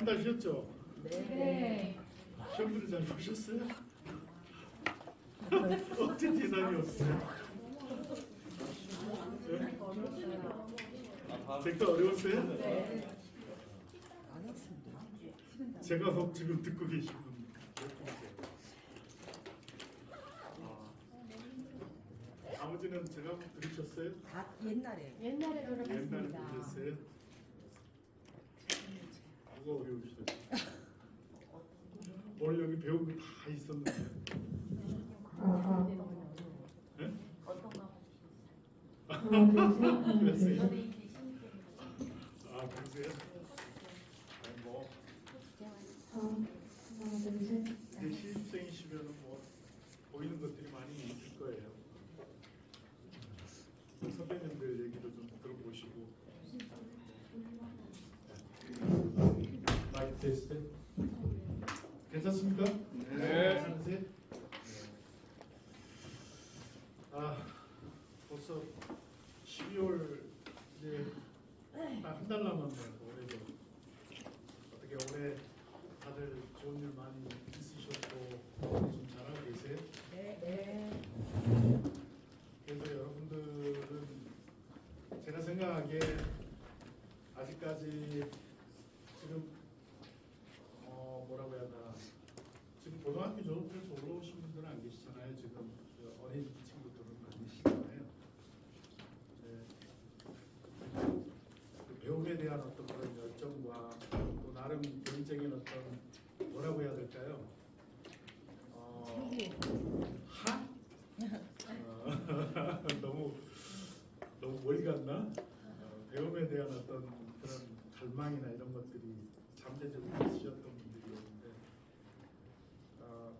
달 쉬었죠? 네. 시험들을 잘 보셨어요? 어떤 계산이었어요? 네? 댓글 어려웠어요? 네. 안 했습니다. 제가 더 지금 듣고 계신 분 몇 분이세요? 아버지는 제가 들으셨어요? 다 옛날에 옛날에 옛날에 들어봤습니다. 들으셨어요? 뭐가 어려우시죠? 오늘 여기 배운 거 다 있었는데. 네? 그랬어요? 아, 그러세요? 아니 뭐 이제 신입생이시면은 뭐 보이는 것들이 많이 있을 거예요. 선배님들 얘기도 좀 들어보시고. 마이크 테스트. 괜찮습니까? 네. 괜찮으세요? 네. 아, 벌써 12월 이제 딱 한 달 남았네요. 올해도 어떻게 올해 다들 좋은 일 많이 있으셨고 좀 잘하고 계세요? 네. 그래서 여러분들은 제가 생각하기에 아직까지 지금 뭐라고 해야 되나, 지금 고등학교 졸업해서 올라오신 분들은 안 계시잖아요. 지금 어린 친구들은 안 계시잖아요. 네. 그 배움에 대한 어떤 그런 열정과 또 나름 개인적인 어떤 뭐라고 해야 될까요? 너무 멀리 갔나? 배움에 대한 어떤 그런 갈망이나 이런 것들이 잠재적으로 있으셨던 분들이었는데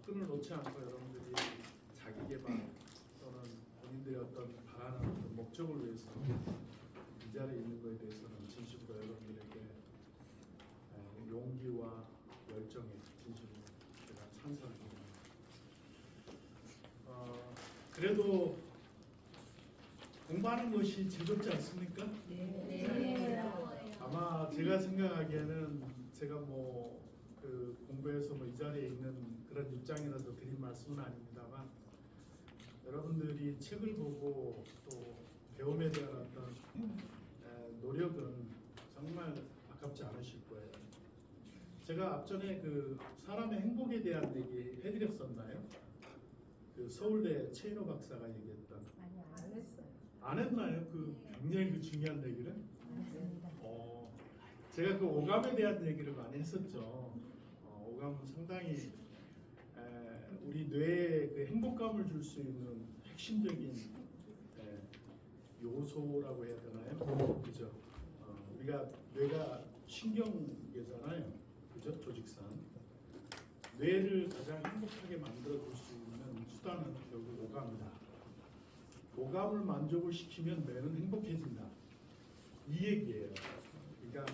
끈을 놓지 않고 여러분들이 자기 개발 또는 본인들의 어떤 바라는 어떤 목적을 위해서 이 자리에 있는 것에 대해서는 진심으로 여러분들에게 용기와 열정에 진심으로 제가 찬성합니다. 그래도 공부하는 것이 즐겁지 않습니까? 네. 아마 제가 생각하기에는 제가 뭐 그 공부해서 뭐 이 자리에 있는 그런 입장이라서 드린 말씀은 아닙니다만 여러분들이 책을 보고 또 배움에 대한 어떤 노력은 정말 아깝지 않으실 거예요. 제가 앞전에 그 사람의 행복에 대한 얘기 해드렸었나요? 그 서울대 최인호 박사가 얘기했던. 아니 안 했어요. 안 했나요? 그 굉장히 그 중요한 얘기를? 안 했습니다. 제가 그 오감에 대한 얘기를 많이 했었죠. 오감은 상당히 우리 뇌에 그 행복감을 줄 수 있는 핵심적인 요소라고 해야 되나요? 그죠? 우리가 뇌가 신경계잖아요. 그죠? 조직상. 뇌를 가장 행복하게 만들어 줄 수 있는 수단은 결국 오감이다. 오감을 만족을 시키면 뇌는 행복해진다. 이 얘기예요. 그러니까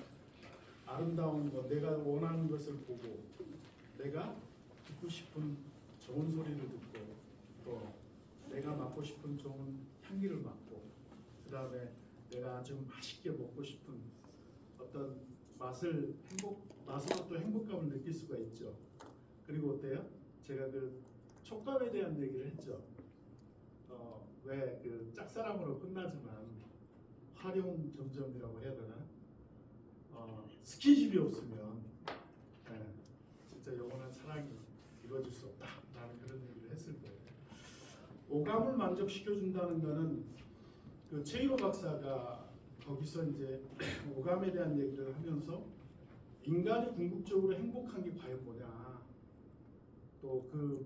아름다운 것, 내가 원하는 것을 보고 내가 듣고 싶은 좋은 소리를 듣고 또 내가 맡고 싶은 좋은 향기를 맡고 그 다음에 내가 아주 맛있게 먹고 싶은 어떤 맛으로 또 행복감을 느낄 수가 있죠. 그리고 어때요? 제가 그 촉감에 대한 얘기를 했죠. 왜 그 짝사랑으로 끝나지만 활용점점이라고 해야 되나? 스킨십이 없으면 진짜 영원한 사랑이 이루어질 수 없다라는 그런 얘기를 했을 거예요. 오감을 만족시켜준다는 거는 그 최일호 박사가 거기서 이제 오감에 대한 얘기를 하면서 인간이 궁극적으로 행복한 게 과연 뭐냐, 또 그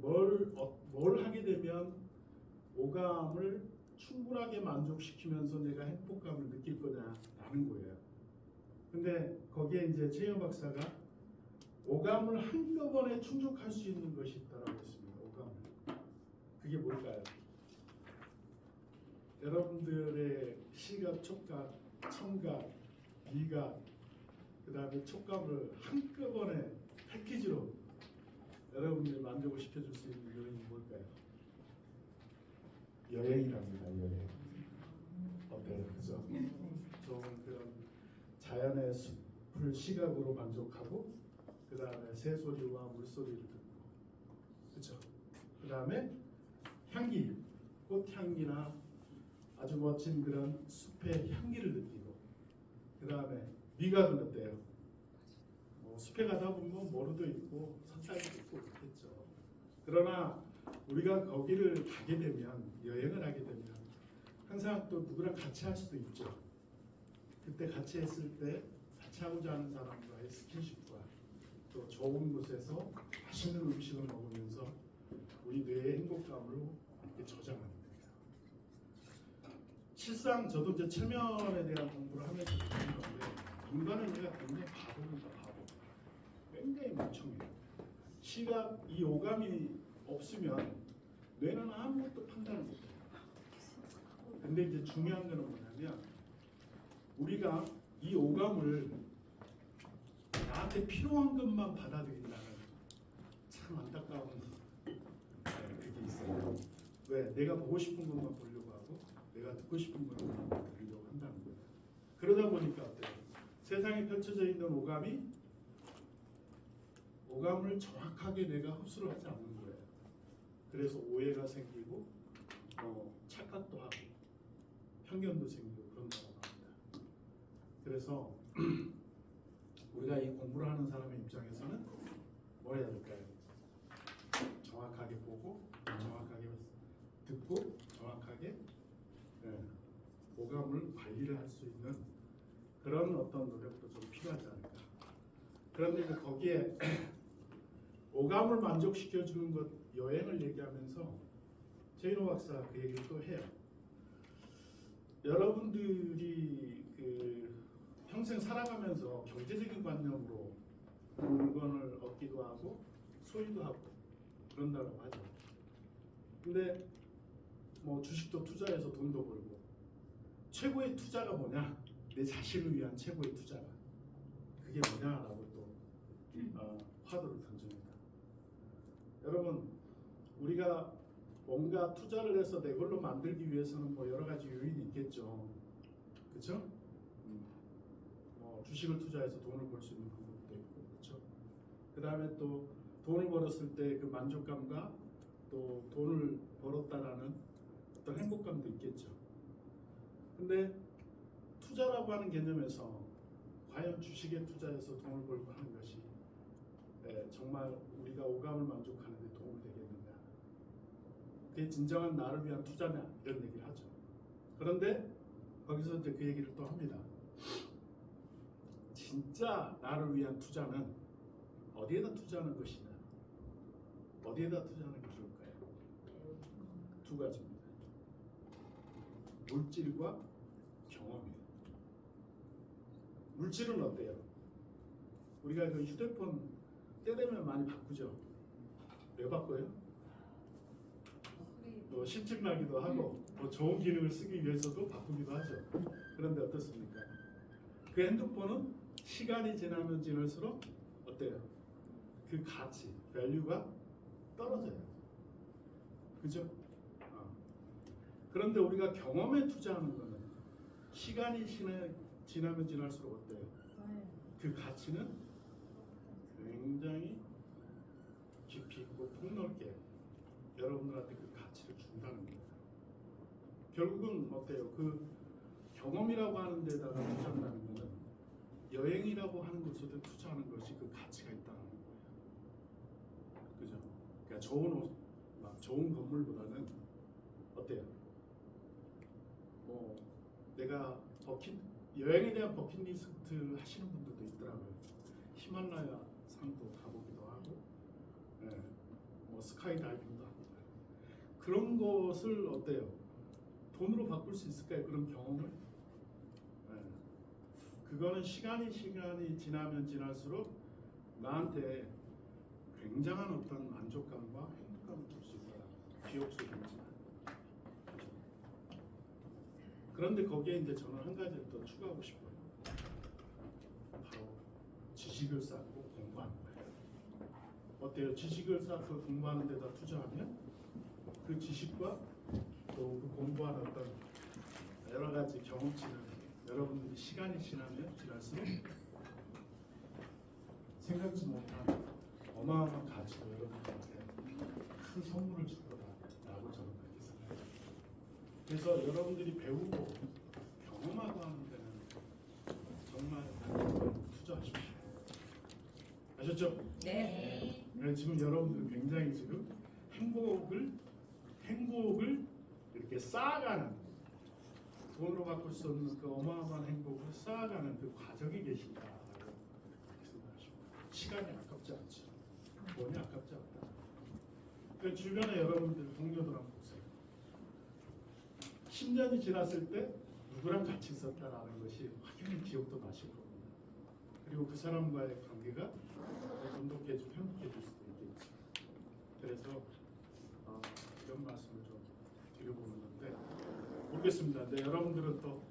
뭘 하게 되면 오감을 충분하게 만족시키면서 내가 행복감을 느낄 거냐라는 거예요. 근데 거기에 이제 최일호 박사가 오감을 한꺼번에 충족할 수 있는 것이 있다라고 했습니다. 오감을. 그게 뭘까요? 여러분들의 시각, 촉각, 청각, 미각, 그 다음에 촉감을 한꺼번에 패키지로 여러분들이 만족을 시켜줄 수 있는 요인이 뭘까요? 여행이랍니다. 여행. 어때요? 그죠? 좋은 그런 자연의 숲을 시각으로 만족하고 그 다음에 새소리와 물소리를 듣고, 그렇죠? 그 다음에 향기, 꽃향기나 아주 멋진 그런 숲의 향기를 느끼고, 그 다음에 미각은 어때요? 숲에 가다 보면 모루도 있고 산딸기도 있고 그렇겠죠. 그러나 우리가 거기를 가게 되면, 여행을 하게 되면 항상 또 누구랑 같이 할 수도 있죠. 그때 같이 했을 때 같이 하고자 하는 사람과의 스킨십과 또 좋은 곳에서 맛있는 음식을 먹으면서 우리 뇌의 행복감으로 이렇게 저장하는 겁니다. 실상 저도 이제 체면에 대한 공부를 하면서 느끼는 건데, 인간은 얘가 굉장히 바보입니다. 바보. 굉장히 멍청해요. 시각, 이 오감이 없으면 뇌는 아무것도 판단을 못해요. 근데 이제 중요한 거는 뭐냐면, 우리가 이 오감을 나한테 필요한 것만 받아들인다는 참 안타까운 그게 있어요. 왜? 내가 보고 싶은 것만 보려고 하고 내가 듣고 싶은 것만 들으려고 한다는 거예요. 그러다 보니까 어때요? 세상에 펼쳐져 있는 오감을 정확하게 내가 흡수를 하지 않는 거예요. 그래서 오해가 생기고 착각도 하고 편견도 생기고 그런다고 합니다. 그래서 우리가 이 공부를 하는 사람의 입장에서는 뭐 해야 될까요? 정확하게 보고 정확하게 듣고 정확하게 오감을 관리를 할 수 있는 그런 어떤 노력도 좀 필요하지 않을까. 그런데 이제 거기에 오감을 만족시켜주는 것, 여행을 얘기하면서 최인호 박사 그 얘기를 또 해요. 여러분들이 평생 살아가면서 경제적인 관념으로 물건을 얻기도 하고 소유도 하고 그런다고 하죠. 근데 뭐 주식도 투자해서 돈도 벌고, 최고의 투자가 뭐냐? 내 자신을 위한 최고의 투자가 그게 뭐냐라고 또 화두를 던집니다. 여러분, 우리가 뭔가 투자를 해서 내 걸로 만들기 위해서는 뭐 여러 가지 요인이 있겠죠. 그렇죠? 뭐 주식을 투자해서 돈을 벌 수 있는 방법도 있고, 그렇죠? 그 다음에 또 돈을 벌었을 때 그 만족감과 또 돈을 벌었다라는 어떤 행복감도 있겠죠. 근데 투자라고 하는 개념에서 과연 주식에 투자해서 돈을 벌고 하는 것이 정말 우리가 오감을 만족하는 데 도움이 되겠느냐, 그게 진정한 나를 위한 투자냐, 이런 얘기를 하죠. 그런데 거기서 이제 그 얘기를 또 합니다. 진짜 나를 위한 투자는 어디에다 투자하는 것이냐, 어디에다 투자하는 게 좋을까요? 두 가지입니다. 물질과 경험이에요. 물질은 어때요? 우리가 그 휴대폰 때 되면 많이 바꾸죠. 왜 바꿔요? 또 심증나기도 하고 더 좋은 기능을 쓰기 위해서도 바꾸기도 하죠. 그런데 어떻습니까? 그 핸드폰은 시간이 지나면 지날수록 어때요? 그 가치, 밸류가 떨어져요. 그죠? 그런데 우리가 경험에 투자하는 거는 시간이 지나면 지날수록 어때요? 그 가치는 굉장히 깊이 있고 폭넓게 여러분들한테 그 가치를 준다는 거예요. 결국은 어때요? 그 경험이라고 하는 데다가 투자한다는 거는 여행이라고 하는 곳에도 투자하는 것이 그 가치가 있다는 거예요. 그죠? 그러니까 좋은 옷, 막 좋은 건물보다는 어때요? 뭐 내가 여행에 대한 버킷리스트 하시는 분들도 있더라고요. 히말라야 산도 가보기도 하고, 뭐 스카이 다이빙도 하고. 그런 것을 어때요? 돈으로 바꿀 수 있을까요? 그런 경험을? 그거는 시간이 지나면 지날수록 나한테 굉장한 어떤 만족감과 행복감을 줄 수 있다. 기억속이지만. 그런데 거기에 이제 저는 한 가지를 더 추가하고 싶어요. 바로 지식을 쌓고 공부하는 거예요. 어때요? 지식을 쌓고 공부하는 데다 투자하면 그 지식과 또 그 공부하는 어떤 여러 가지 경험치는 여러분들이 시간이 지나면 지날수록 생각지 못한 어마어마한 가치로 여러분들한테 큰 선물을 줄 거다라고 저는 그렇게 생각해요. 그래서 여러분들이 배우고 경험하고 하는 데는 정말 투자하십시오. 아셨죠? 네. 네, 지금 여러분들 굉장히 지금 행복을 이렇게 쌓아가는, 돈으로 바꿀 수 없는 그 어마어마한 행복을 쌓아가는 그 과정에 계신다라고 생각하십니다. 시간이 아깝지 않죠. 돈이 아깝지 않다. 그 주변에 여러분들 동료들 한번 보세요. 10년이 지났을 때 누구랑 같이 있었다라는 것이 확연히 기억도 나실 겁니다. 그리고 그 사람과의 관계가 돈독해지고 행복해질 수도 있겠죠. 그래서 이런 말씀을 좀 드려보는 건데, 모르겠습니다. 근데 여러분들은 또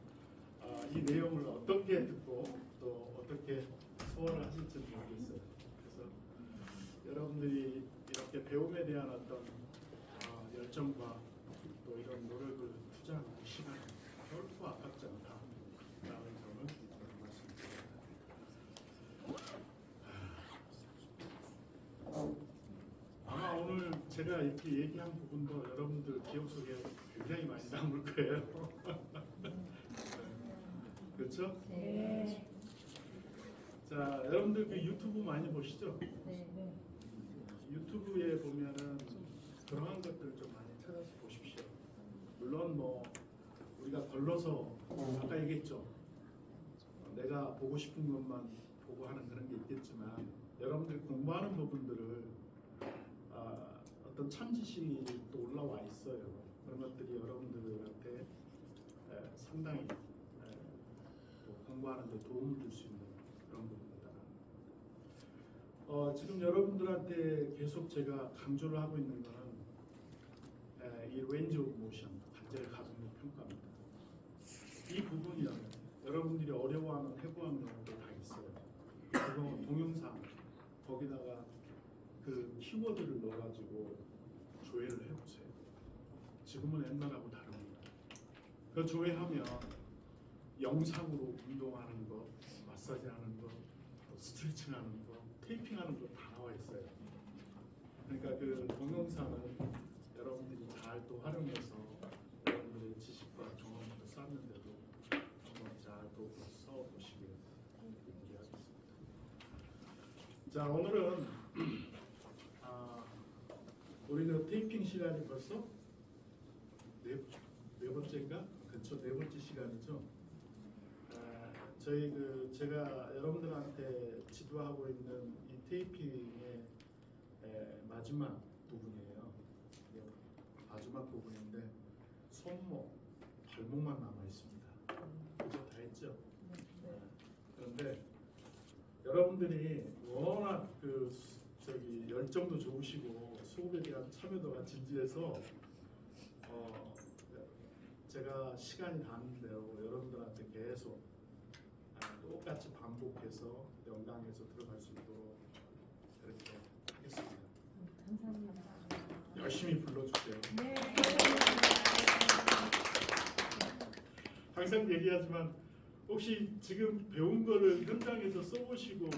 이 내용을 어떻게 듣고 또 어떻게 소화를 하실지 모르겠어요. 그래서 여러분들이 이렇게 배움에 대한 어떤 열정과 또 이런 노력을 투자하는 시간이 결코 아깝지 않다라는 점을 말씀드립니다. 아마 오늘 제가 이렇게 얘기한 부분도 여러분들 기억 속에 굉장히 많이 남을 거예요. 그렇죠? 네. 자, 여러분들 그 유튜브 많이 보시죠? 네. 유튜브에 보면은 그러한 것들 좀 많이 찾아서 보십시오. 물론 뭐 우리가 걸러서 아까 얘기했죠. 내가 보고 싶은 것만 보고 하는 그런 게 있겠지만 여러분들이 공부하는 부분들을 어떤 참지식이 또 올라와 있어요. 그런 것들이 여러분들한테 상당히 또 공부하는 데 도움을 줄 수 있는 그런 부분이다. 지금 여러분들한테 계속 제가 강조를 하고 있는 거는 이 레인지 오브 모션, 관절의 가동력 평가입니다. 이 부분이요, 여러분들이 어려워하는 해부학 용어도 다 있어요. 그거 동영상 거기다가 그 키워드를 넣어가지고 조회를 해보세요. 지금은 옛날하고 다릅니다. 그 조회하면 영상으로 운동하는 거, 마사지하는 거, 스트레칭하는 거, 테이핑하는 거 다 나와 있어요. 그러니까 그 동영상을 여러분들이 잘 또 활용해서 여러분들의 지식과 경험도 쌓는데도 한번 잘 또 써보시길 얘기하겠습니다. 자, 오늘은 우리는 테이핑 시간이 벌써 네 번째인가? 그렇죠, 네 번째 시간이죠. 저희 제가 여러분들한테 지도하고 있는 이 테이핑의 마지막 부분이에요. 마지막 부분인데 손목, 발목만 남아 있습니다. 그죠? 다 했죠? 그런데 여러분들이 워낙 열정도 좋으시고 수업에 대한 참여도가 진지해서 제가 시간이 닿는데요, 여러분들한테 계속 똑같이 반복해서 연강해서 들어갈 수 있도록 그렇게 하겠습니다. 감사합니다. 열심히 불러주세요. 네. 항상 얘기하지만 혹시 지금 배운 거를 현장에서 써보시고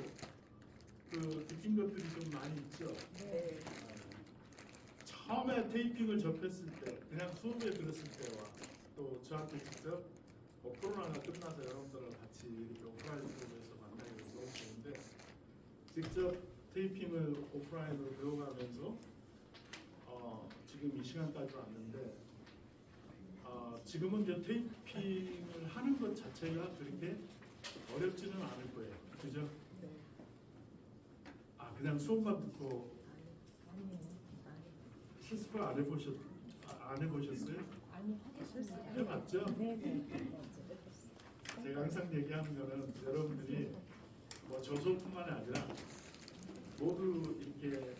느낀 것들이 좀 많이 있죠? 네. 처음에 테이핑을 접했을 때, 그냥 수업에 들었을 때와 또 저한테 직접 코로나가 끝나서 여러분들과 같이 이렇게 오프라인 수업에서 만나게 돼서 너무 좋은데, 직접 테이핑을 오프라인으로 배워가면서 지금 이 시간까지 왔는데 지금은 이제 테이핑을 하는 것 자체가 그렇게 어렵지는 않을 거예요. 그죠? 그냥 수업만 듣고 실습을 안 해보셨어요? 아니, 하겠습니다. 해봤죠? 네. 제가 항상 얘기하는 거는 여러분들이 저 수업뿐만이 아니라 모두 이렇게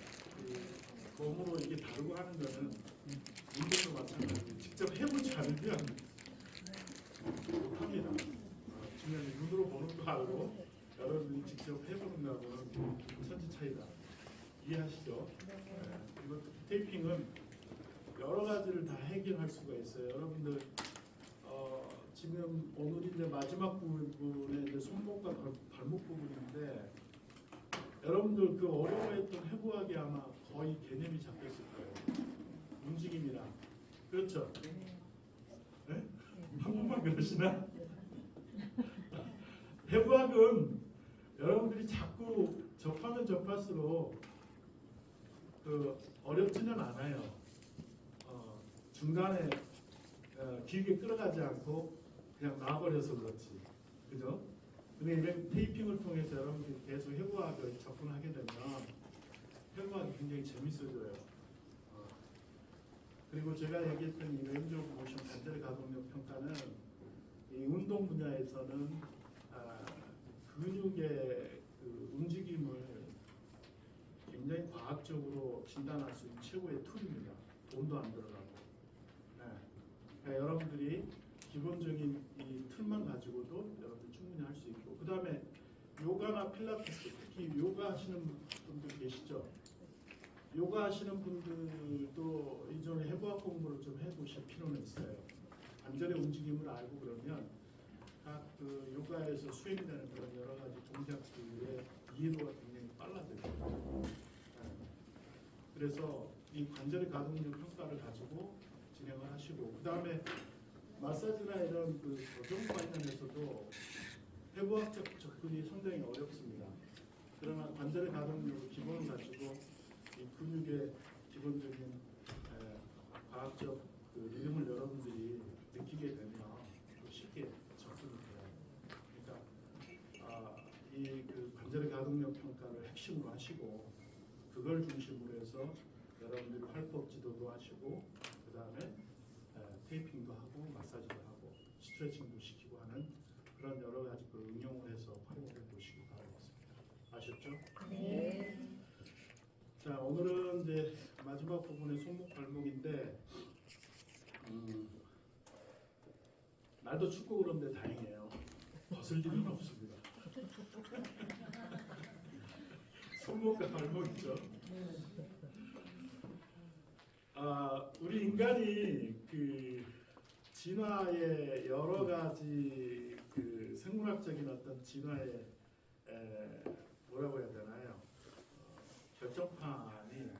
몸으로 이렇게 다루고 하는 거는 문제도 마찬가지고 직접 해보지 않으면 못합니다. 중요한 눈으로 보는 거 알고 여러분이 직접 해보는 거하고는 천지 차이다. 이해하시죠? 그리고 테이핑은 여러 가지를 다 해결할 수가 있어요. 여러분들 지금 오늘이 이제 마지막 부분에 이제 손목과 발목 부분인데 여러분들 그 어려워했던 해부학이 아마 거의 개념이 잡혔을 거예요. 움직임이랑. 그렇죠? 네? 한국만 그러시나? 해부학은 여러분들이 자꾸 접하면 접할수록 그 어렵지는 않아요. 중간에 길게 끌어가지 않고 그냥 놔버려서 그렇지. 그죠? 근데 이런 테이핑을 통해서 여러분들이 계속 해부학을 접근하게 되면 해부학이 굉장히 재밌어져요. 그리고 제가 얘기했던 이 렌즈 오브 모션 관절 가동력 평가는 이 운동 분야에서는 근육의 그 움직임을 굉장히 과학적으로 진단할 수 있는 최고의 툴입니다. 돈도 안 들어가고. 네. 그러니까 여러분들이 기본적인 이 툴만 가지고도 여러분들 충분히 할 수 있고, 그 다음에 요가나 필라테스, 특히 요가 하시는 분들 계시죠? 요가 하시는 분들도 이전에 해부학 공부를 좀 해보실 필요는 있어요. 관절의 움직임을 알고 그러면 각 그 요가에서 수행되는 그런 여러 가지 동작들의 이해도가 굉장히 빨라져요. 그래서 이 관절의 가동력 평가를 가지고 진행을 하시고, 그 다음에 마사지나 이런 그 교정 관련해서도 해부학적 접근이 상당히 어렵습니다. 그러나 관절의 가동력을 기본을 가지고 이 근육의 기본적인 과학적 그 리듬을 여러분들이 느끼게 되면 쉽게 접근이 돼요. 그러니까 이 그 관절의 가동력 평가를 핵심으로 하시고, 그걸 중심으로 해서 여러분들이 활법 지도도 하시고, 그 다음에 테이핑도 하고 마사지도 하고 스트레칭도 시키고 하는 그런 여러 가지 그 응용을 해서 활용해 보시기 바라겠습니다. 아셨죠? 네. 자, 오늘은 이제 마지막 부분의 손목 발목인데, 날도 춥고 그런데 다행이에요. 벗을 일은 없습니다. 손목과 발목이죠. 우리 인간이 그 진화의 여러 가지 그 생물학적인 어떤 진화의 뭐라고 해야 되나요? 결정판이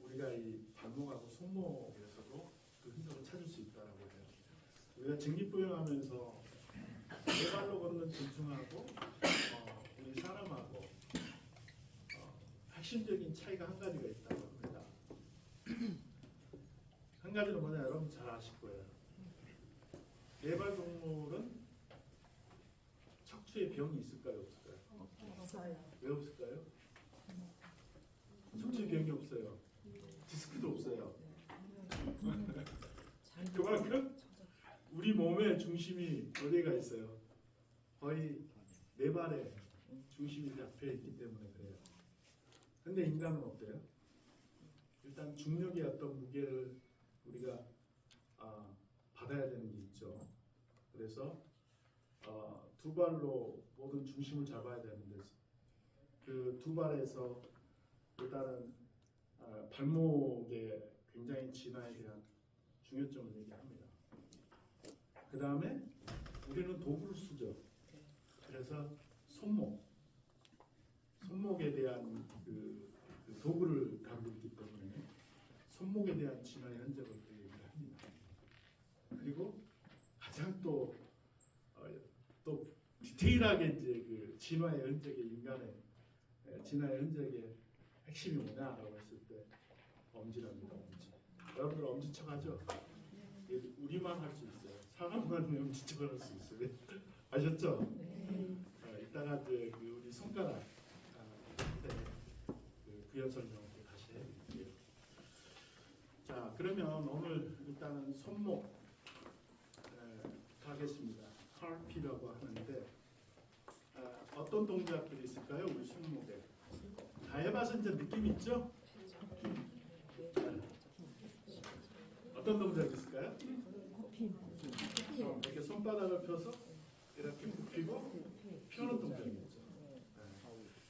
우리가 이 발목하고 손목에서도 그 흔적을 찾을 수 있다라고 해요. 우리가 직립보행하면서 네 발로 걷는 짐승하고 우리 사람하고 핵심적인 차이가 한 가지가 있다고 합니다. 한 가지는 뭐냐, 여러분 잘 아실 거예요. 네발 동물은 척추에 병이 있을까요, 없을까요? 없어요. 왜 없을까요? 척추에 병이 없어요. 디스크도 없어요. 그만큼 우리 몸의 중심이 어디가 있어요? 거의 네 발에 중심이 잡혀 있기 때문에 그래요. 근데 인간은 어때요? 일단 중력의 어떤 무게를 우리가 받아야 되는 게 있죠. 그래서 두 발로 모든 중심을 잡아야 되는데, 그 두 발에서 일단은 발목의 굉장히 진화에 대한 중요점을 얘기합니다. 그 다음에 우리는 도구를 쓰죠. 그래서 손목에 대한 그 도구를 가지고 있기 때문에 손목에 대한 진화의 흔적을 얘기를 합니다. 그리고 가장 또 디테일하게 이제 그 진화의 흔적의 인간의 진화의 흔적의 핵심이 뭐냐라고 했을 때 엄지랍니다. 엄지. 여러분들 엄지척 하죠? 우리만 할 수 있어요. 사람만 엄지척을 할 수 있어요. 아셨죠? 이따가 이제 그 우리 손가락 그 부연 설명을 다시 해드릴게요. 자, 그러면 오늘 일단은 손목 하겠습니다. 칼피라고 하는데 어떤 동작들이 있을까요? 우리 손목에 다 해봐서 이제 느낌 있죠? 어떤 동작이 있을까요? 이렇게 손바닥을 펴서 이렇게 굽히고 펴는 동작이 있죠.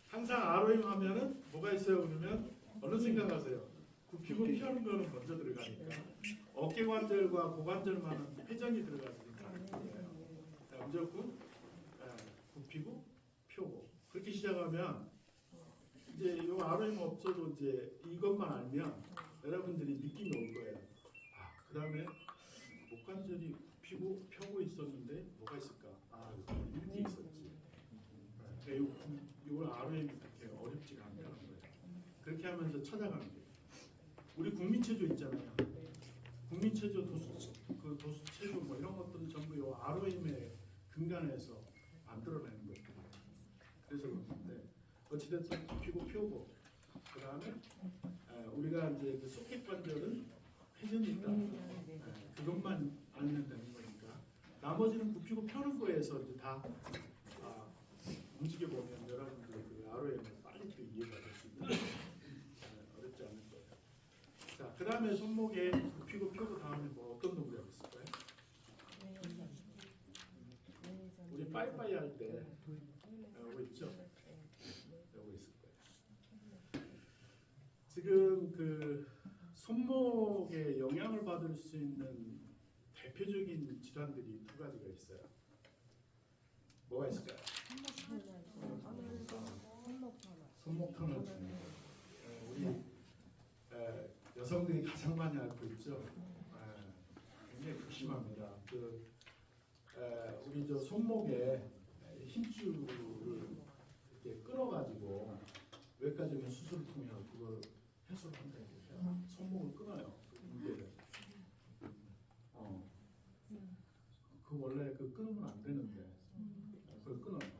항상 아로잉 하면은 뭐가 있어요? 그러면 어느 생각하세요? 굽히고 펴는 거는 먼저 들어가니까 어깨 관절과 고관절만은 회전이 들어가니까 먼저 굽히고 펴고 그렇게 시작하면 이제 요 RM 없어도 이제 이것만 알면 여러분들이 느낌이 올 거예요. 아, 그다음에 목관절이 펴고 있었는데 뭐가 있을까? 아, 이렇게 있었지. 요 RM이 그렇게 어렵지가 않다는 거예요. 그렇게 하면서 찾아가는 거예요. 우리 국민체조 있잖아요. 국민체조 도수체조 뭐 이런 것들은 전부 요 ROM의 근간에서 만들어내는 거예요. 그래서 네. 어찌됐든 굽히고 펴고 그 다음에 우리가 이제 그 소켓 관절은 회전이 있다. 그것만 알면 되는 거니까 나머지는 굽히고 펴는 거에서 이제 다 움직여 보면 여러분들 그 ROM을 빨리 또 이해가 될 수 있는 어렵지 않을 거예요. 자, 그 다음에 손목에 굽히고 펴고 다음에 뭐 어떤 동작이 있을까요? 우리 빠이빠이 할 때 이거 있죠? 이거 있을 거예요. 지금 그 손목에 영향을 받을 수 있는 대표적인 질환들이 두 가지가 있어요. 뭐가 있을까요? 손목 터널. 우리 여성들이 가장 많이 앓고 있죠. 굉장히 조심합니다. 우리 저 손목에 힘줄을 이렇게 끌어가지고 외과적인 수술을 통해 그걸 해소를 한다는 거죠. 손목을 끊어요. 무게를. 그 원래 그 끊으면 안 되는데 그걸 끊어요.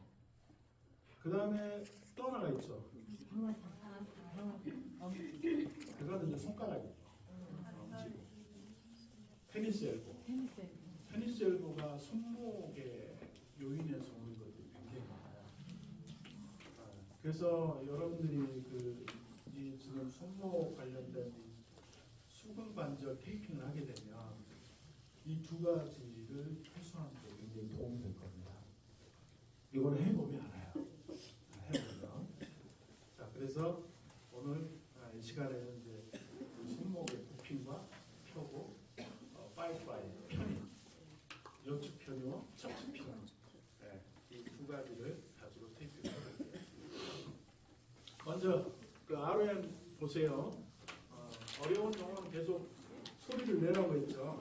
그 다음에 또 하나가 있죠. 그거는 이제 손가락이죠. 테니스 엘보. 테니스 엘보가 손목에 요인에서 오는 것들이 굉장히 많아요. 그래서 여러분들이 이 지금 손목 관련된 수근 관절 테이핑을 하게 되면 이 두 가지를 해소하는 데 굉장히 도움이 될 겁니다. 이거는 해보면 알아요. 해보면. 자, 그래서 오늘 이 시간에는 이제 손목의 굽힘과 펴고 빠이빠이 편입, 요측 편입과 좌측 편입 이 두 가지를 가지고 테이프를 해볼게요. 먼저 그 RM 보세요. 어려운 용어는 계속 소리를 내라고 했죠.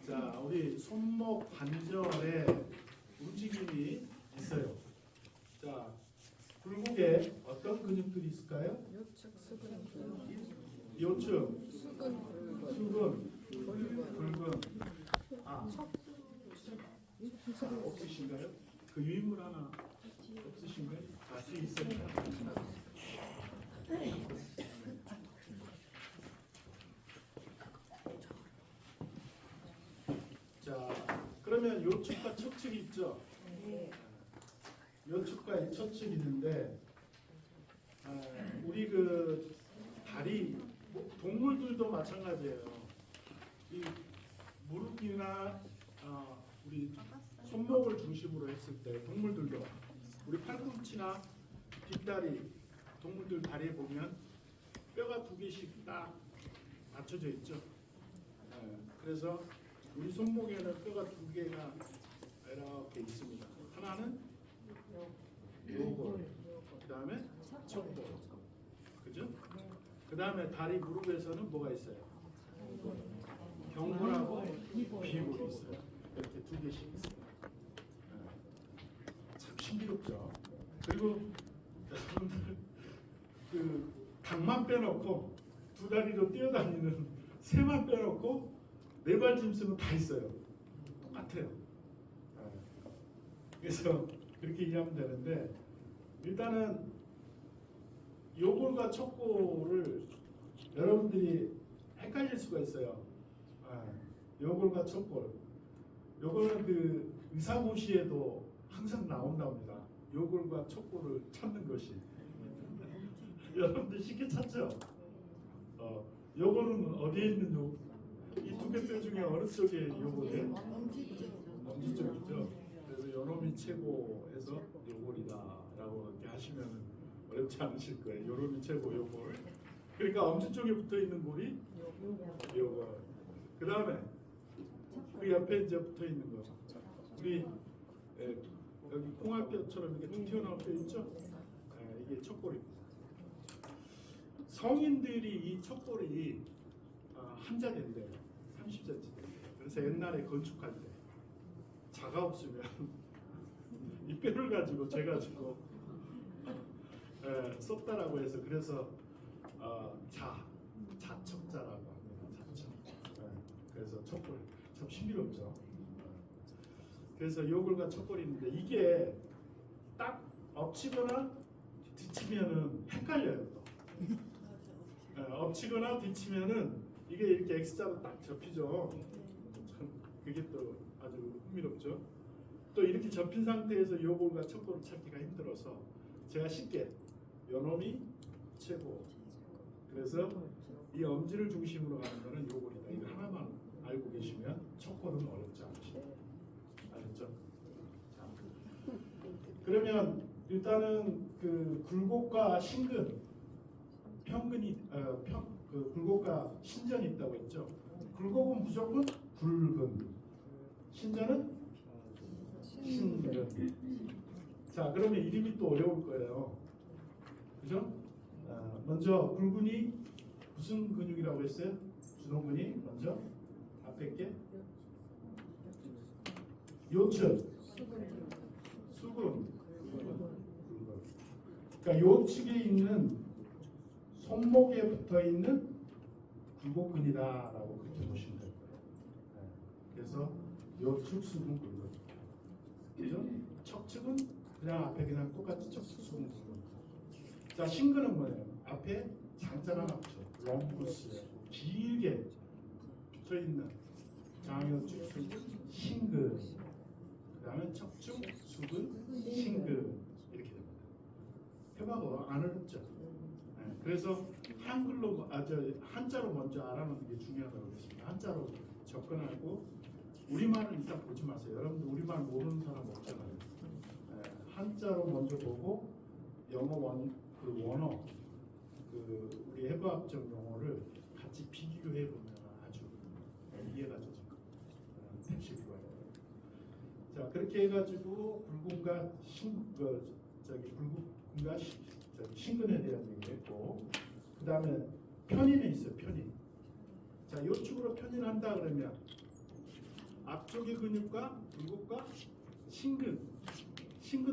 자, 우리 손목 관절에 움직임이 있어요. 자, 굴곡에 어떤 근육들이 있을까요? 요측, 수근, 굴근. 없으신가요? 그 유인물 하나 없으신가요? 뒤에 있습니다. 자, 그러면 요측과 척측이 있죠? 요측과 척측이 있는데 우리 그 다리 동물들도 마찬가지예요. 이 무릎이나 우리 손목을 중심으로 했을 때 동물들도 우리 팔꿈치나 뒷다리 동물들 다리에 보면 뼈가 두 개씩 딱 맞춰져 있죠. 그래서 우리 손목에는 뼈가 두 개가 이렇게 있습니다. 하나는 요골, 그 다음에 척골, 그죠? 그 다음에 다리 무릎에서는 뭐가 있어요? 경골하고 비골이 있어요. 이렇게 두 개씩 있습니다. 참 신비롭죠. 그리고 여러분들 그 닭만 빼놓고 두 다리로 뛰어다니는 새만 빼놓고 네 발 짐승은 다 있어요. 똑같아요. 그래서 그렇게 이해하면 되는데 일단은 요골과 척골을 여러분들이 헷갈릴 수가 있어요. 요골과 척골. 요거는 그 의사고시에도 항상 나온답니다. 요골과 척골을 찾는 것이. 여러분들 쉽게 찾죠? 요골은 어디에 있는 요? 이 두 개 뼈 중에 어느 쪽에 요골이에요? 엄지 쪽이죠. 그래서 요놈이 최고해서 요골이다라고 이렇게 하시면 어렵지 않으실 거예요. 요놈이 최고 요골. 그러니까 엄지 쪽에 붙어 있는 골이 요골. 그 다음에 그 옆에 이제 붙어 있는 거. 우리 여기 콩알뼈처럼 이렇게 툭 튀어나온 뼈 있죠? 이게 척골입니다. 성인들이 이 척골이 한자 된대요. 30cm 된대요. 그래서 옛날에 건축할 때 자가 없으면 이 뼈를 가지고 재가지고 썼다라고 해서 그래서 자척자라고 합니다. 자척. 그래서 척골 참 신비롭죠. 그래서 요골과 척골이 있는데 이게 딱 엎치거나 뒤치면은 헷갈려요. 또. 엎치거나 뒤치면은 이게 이렇게 X자로 딱 접히죠. 참 그게 또 아주 흥미롭죠. 또 이렇게 접힌 상태에서 요골과 척골을 찾기가 힘들어서 제가 쉽게 요놈이 최고. 그래서 이 엄지를 중심으로 가는 거는 요골이다. 이거 하나만 알고 계시면 척골은 어렵지 않으시죠. 알겠죠? 자, 그러면 일단은 그 굴곡과 신근, 평근이 그 굴곡과 신전이 있다고 했죠. 굴곡은 무조건 굴근, 신전은 신근. 자, 그러면 이름이 또 어려울 거예요. 그죠? 먼저 굴근이 무슨 근육이라고 했어요? 주동근이 먼저 앞에 게 요측, 수근. 그러니까 요측에 있는 손목에 붙어 있는 굴곡근이다라고 그렇게 보시면 될 거예요. 그래서 요측, 수근, 굴곡. 그죠? 척측은 그냥 앞에 그냥 똑같이 척측, 수근, 굴곡. 자, 신근은 뭐예요? 앞에 장자가 나오죠. 럼푸스 길게 붙어 있는 장요축, 수근, 신근. 그다음에 척축, 수근, 신근 이렇게 됩니다. 해봐도 안 어렵죠. 그래서 한글로 한자로 먼저 알아놓는 게 중요하다고 그랬습니다. 한자로 접근하고 우리말은 일단 보지 마세요. 여러분들 우리말 모르는 사람 없잖아요. 한자로 먼저 보고 영어 원어 우리 해부학적 용어를 같이 비교해 보면 아주 이해가 좀 쉽실 거예요. 자, 그렇게 해가지고 굴곡과 신근에 대한 얘기를 했고, 그 다음에 편인에 있어요. 편인. 자, 요축으로 편인을 한다 그러면 앞쪽의 근육과 굴곡과 신근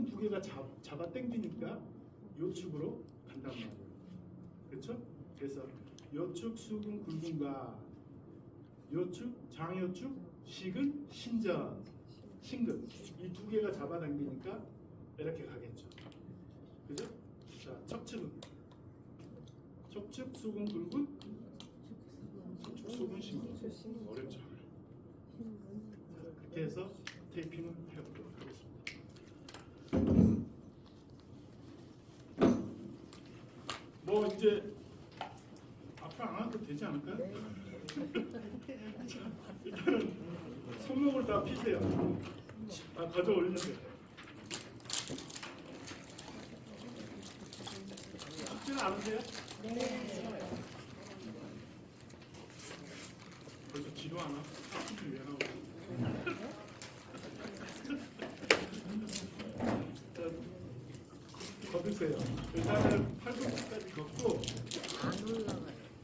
두 개가 잡아 당기니까 요축으로 간단 말이에요. 그렇죠? 그래서 요축, 수근, 굴근과 요축, 장요축, 시근, 신전, 신근 이 두 개가 잡아당기니까 이렇게 가겠죠. 그죠? 자, 척측은 척측, 수근, 굴근, 척축, 수근, 신근 어렵죠. 자, 그렇게 해서 테이핑을 해보도록 하겠습니다. 뭐 이제 앞으로 안 해도 되지 않을까요? 자, 일단은 손목을 다 피세요. 가져 올려주세요. 쉽지는 않으세요? 네. 벌써 지루하나? 학습을 왜 하고? 걷으세요. 일단은 팔꿈치까지 걷고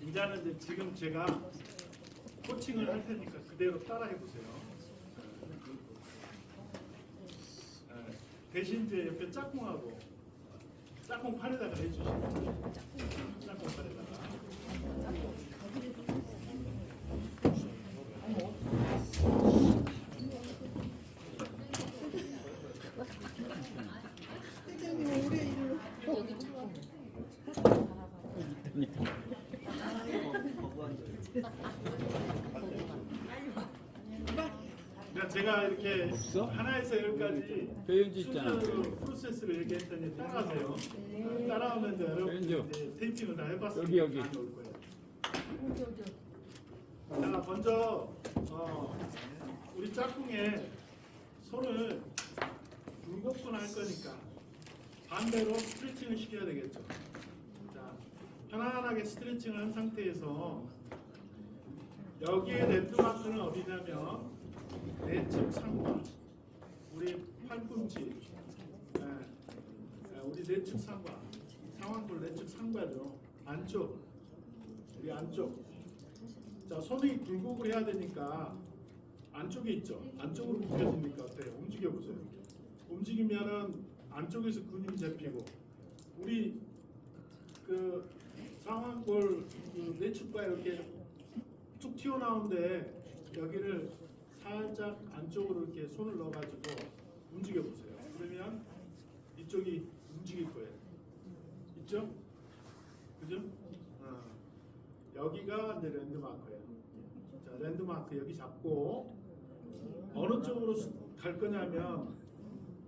이제는 이제 지금 제가 코칭을 할 테니까 그대로 따라해 보세요. 대신 이제 옆에 짝꿍하고 짝꿍 팔에다가 해주시면 짝꿍 팔에다가 회장님 올해 일로 그러니까 제가 이렇게 없어? 하나에서 열까지 표현지 있잖아. 순서로 프로세스를 얘기했더니 따라하세요. 따라하면 이제 여러분 표현지. 이제 테이핑을 다 해봤으니까 여기. 다 나올 거예요. 자, 먼저 우리 짝꿍에 손을 굴곡근 할 거니까 반대로 스트레칭을 시켜야 되겠죠. 자, 편안하게 스트레칭을 한 상태에서 여기에 랜드마크는 어디냐면 내측 상과, 우리 팔꿈치, 우리 내측 상과, 상완골 내측 상과죠. 안쪽, 우리 안쪽. 자, 손이 굴곡을 해야 되니까 안쪽에 있죠. 안쪽으로 구겨지니까 어때요? 움직여 보세요. 움직이면은 안쪽에서 근육이 잡히고 우리 그 상완골 그 내측과 이렇게 툭 튀어나오는데 여기를 살짝 안쪽으로 이렇게 손을 넣어가지고 움직여 보세요. 그러면 이쪽이 움직일 거예요. 있죠? 그죠? 여기가 이제 랜드마크예요. 자, 랜드마크 여기 잡고 어느 쪽으로 갈 거냐면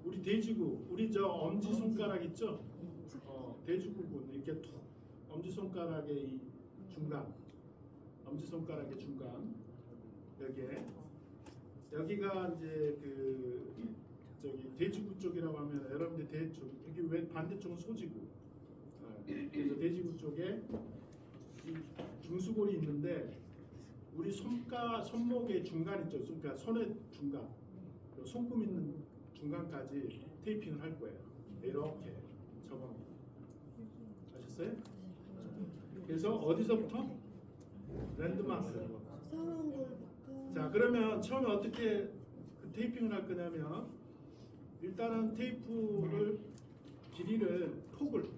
우리 대지구, 우리 저 엄지 손가락 있죠? 대지구군 이렇게 툭 엄지 손가락의 이 중간, 엄지 손가락의 중간 여기가 이제 그 저기 대지구 쪽이라고 하면 여러분들 대쪽 여기 왜 반대쪽은 소지구. 그래서 대지구 쪽에 이 중수골이 있는데 우리 손목의 중간 있죠. 그러니까 손의 중간, 손금 있는 중간까지 테이핑을 할 거예요. 이렇게 접어놓고. 아셨어요? 그래서 어디서부터? 랜드마크. 상황골부터. 자, 그러면 처음에 어떻게 그 테이핑을 할 거냐면 일단은 테이프를 길이를 폭을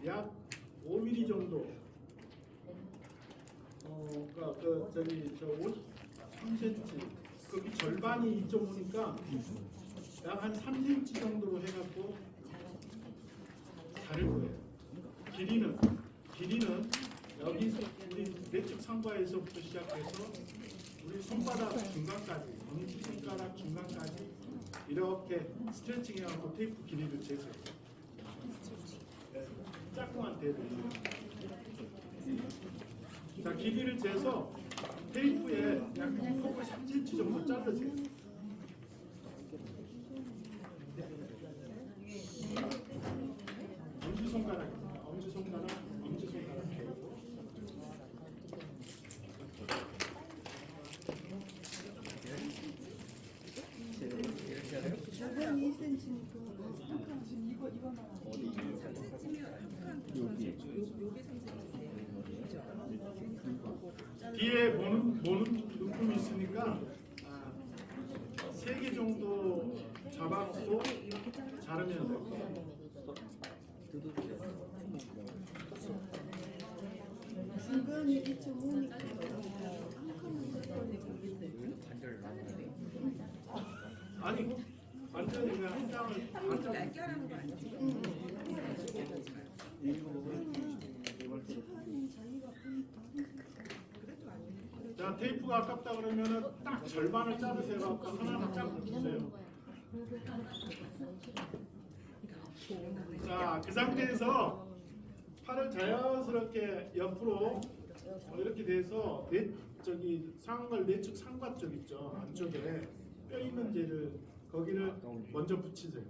약 5mm 정도. 그러니까 그 저기 저 3cm 거기 절반이 2.5니까 약 한 3cm 정도로 해갖고 자를 거예요. 길이는 여기 우리 내측 상과에서부터 시작해서 우리 손바닥 중간까지, 엄지 손가락 중간까지 이렇게 스트레칭 해갖고 테이프 길이를 재세요. 짝꿍한 대를. 자, 길이를 재서 테이프에 약 폭을 3cm 정도 자르세요. 엄지손가락입니다. 엄지손가락 대고. 저건 2cm니까 이거 말하는 3cm면 요게 3cm인데 뒤에 보는 눈금이 있으니까 3개 정도 잡아서 자르면 돼요. 중간이 2.5니까 아니 완전히 그냥 한 장을 반장. 날결하는 거 아니지? 자기가 보니까 자, 테이프가 아깝다 그러면은 딱 절반을 자르세요. 아까 하나만 자르면 주세요. 자, 그 상태에서 팔을 자연스럽게 옆으로 이렇게 돼서 저기 상완골 내측 상과 쪽 있죠. 안쪽에 뼈 있는 데를 거기를 먼저 붙이세요.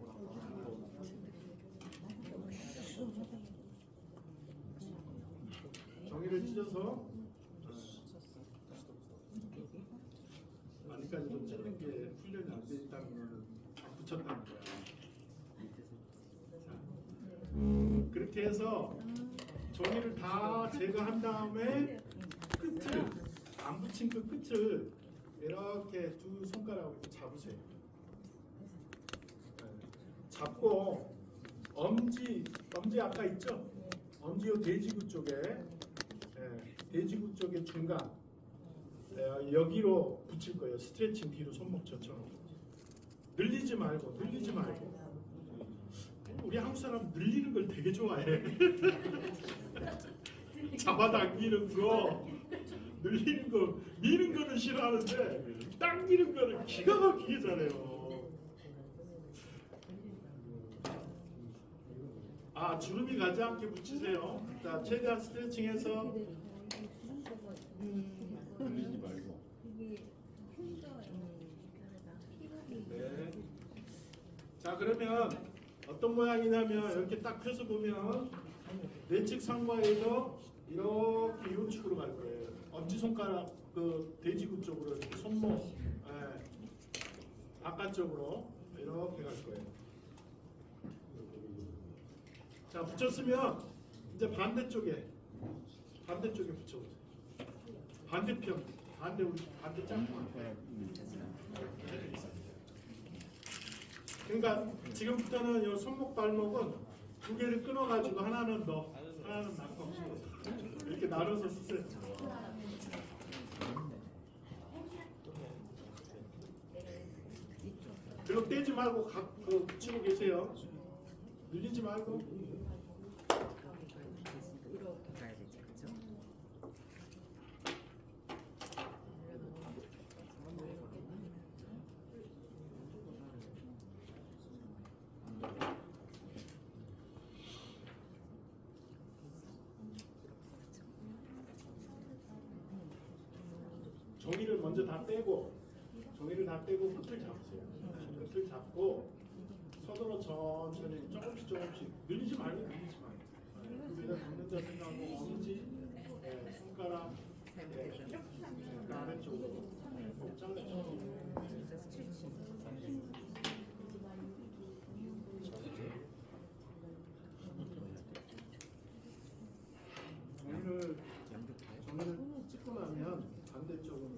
종이를 찢어서 아직까지도 찢는 게 훈련이 안 돼 있다는 거는 다 붙였다는 거야. 자, 그렇게 해서 종이를 다 제거한 다음에 끝을 안 붙인 그 끝을 이렇게 두 손가락으로 잡으세요. 잡고 엄지 아까 있죠? 엄지 요 대지구 쪽에 대지구 쪽의 중간 여기로 붙일 거예요. 스트레칭 뒤로 손목 젖혀놓고 늘리지 말고 우리 한국 사람 늘리는 걸 되게 좋아해. 잡아당기는 거, 늘리는 거, 미는 거는 싫어하는데 당기는 거는 기가 막히게 잘해요. 주름이 가지 않게 붙이세요. 자, 최대한 스트레칭해서 늘리지 말고. 네. 자, 그러면 어떤 모양이냐면 이렇게 딱 펴서 보면 내측 상과에서 이렇게 요축으로 갈 거예요. 엄지손가락 그 대지구 쪽으로 이렇게 손목 바깥쪽으로 이렇게 갈 거예요. 자, 붙였으면 이제 반대쪽에 붙여보세요. 반대편, 우리 반대 짝꿍. 그러니까 지금부터는 이 손목 발목은 두 개를 끊어가지고 하나는 너, 하나는 나고 이렇게 나눠서 쓰세요. 그리고 떼지 말고 붙이고 계세요. 늘리지 말고. 이렇게 가야 되지, 그렇죠? 종이를 먼저 다 떼고 끝을 잡으세요. 끝을 잡고 손으로 천천히 조금씩 늘리지 말고 위에다 닿는다 생각하고 엄지, 손가락, 아래쪽으로 꼭 잘라주세요. 종이를 찍고 나면 반대쪽은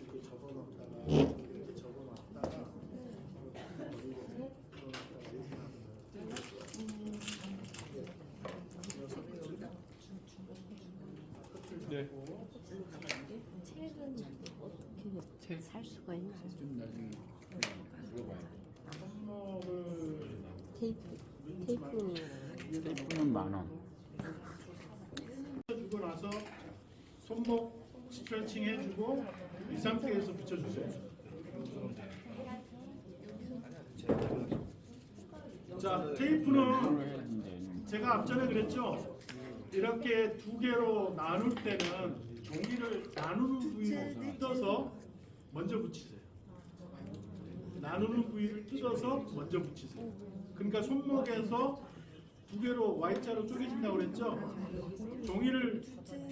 이렇게 접어놨다가 이렇게 접어놨다가 네. 책은 어떻게 살 수가 있나요? 좀 나중에 물어봐요. 손목을 테이프는 10,000원. 주고 나서 손목 스트레칭 해주고 이 상태에서 붙여주세요. 자, 테이프는 제가 앞전에 그랬죠. 이렇게 두 개로 나눌 때는 종이를 나누는 부위를 뜯어서 먼저 붙이세요. 나누는 부위를 뜯어서 먼저 붙이세요. 그러니까 손목에서 두 개로 Y자로 쪼개진다고 그랬죠. 종이를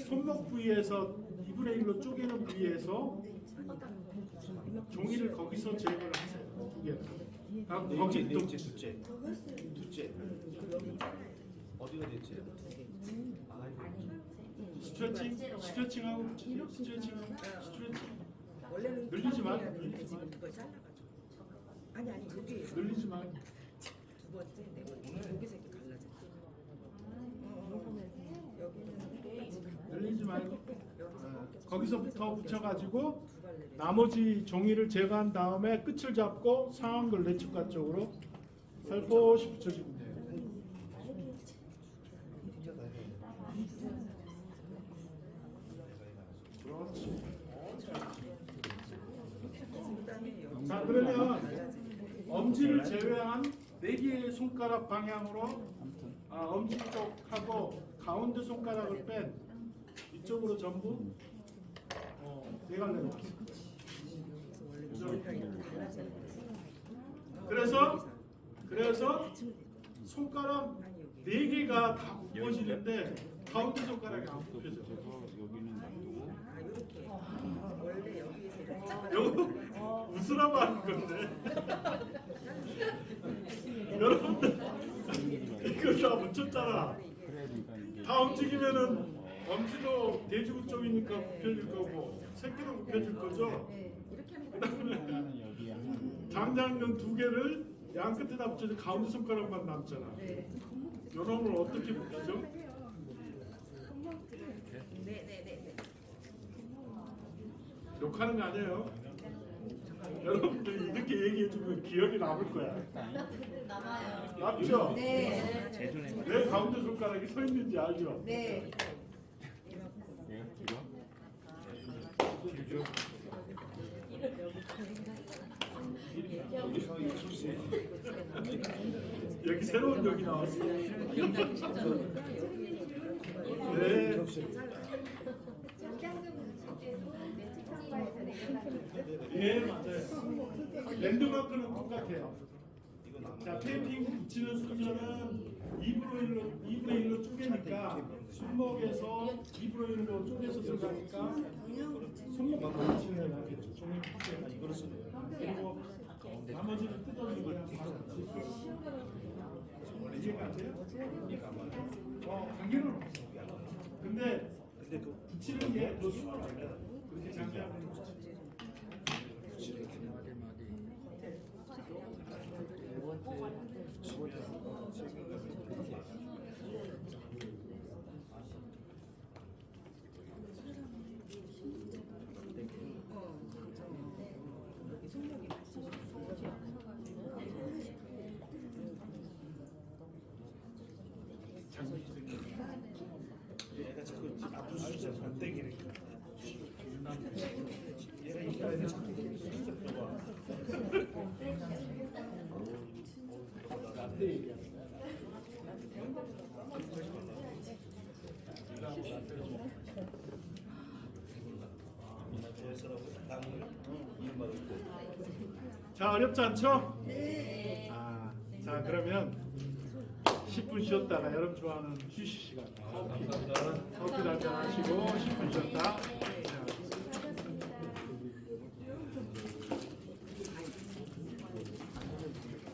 손목 부위에서 2분의 1로 쪼개는 부위에서 종이를 거기서 제거를 하세요. 두 개. 거기 또 둘째. 어디가 됐지? 스트레칭하고 스트레칭. 원래는 늘리지 말고, 이렇게 늘리지 지금 말고. 이걸 잘라가지고 아니 여기에서 늘리지 말고. 두 번째 네 번째 여기서 이렇게 갈라져. 여기는 늘리지 말고. 여기서 거기서부터 붙여가지고 두 갈래를 나머지 종이를 제거한 다음에 끝을 잡고 상완걸 내측과 쪽으로 살포시 붙여주면 돼요. 그렇지. 그다음에 여기 자, 그러면 엄지를 제외한 4개의 손가락 방향으로 엄지 쪽하고 가운데 손가락을 뺀 이쪽으로 전부 4갈래로 그래서 손가락 4개가 다 굽어지는데 가운데 손가락이 안 굽혀져. 여기는 놔두고 아 이렇게 원래 여기에서 이렇게 잘라. 이거 웃으라고 하는 건데 여러분들 이거 다 묻혔잖아. 그래야 되니까 이게 다 움직이면은 엄지도 돼지고 쪽이니까 굽혀질 거고 새끼도 굽혀질 거죠. 그다음에 하나는 여기 하나. 장작면 2개를 양 끝에다 붙여서 가운데 손가락만 남잖아. 요런 걸 어떻게 붙이죠? 네네네. 욕하는 거 아니에요. 여러분들 이렇게 얘기해주면 기억이 남을 거야. 남아요. 맞죠? 네. 왜 가운데 손가락이 서 있는지 알죠? 네. 이거? 여기 새로운 역이 나왔어. 네. 예, 맞아요. 랜드마크는 똑같아요. 자, 테이핑 붙이는 순서는 2분의 1로 쪼개니까 손목에서 2분의 1로 쪼개서 들어가니까 손목만 붙이는 게 낫겠죠. 종이 붙여야 그리고 나머지는 뜯어주는 거랑 바로 붙이고 이해가 안 돼요? 관계는 없어. 근데 그 붙이는 게 더 수월하다. 그렇게 장비하는 거. 여기 손목이 얘가 자꾸 아픈 수저 안 땡기니까. 얘가 이빨에 자꾸 자, 어렵지 않죠? 네. 자, 그러면 10분 쉬었다가 여러분 좋아하는 휴식 시간. 커피 한잔 하시고 10분 쉬었다.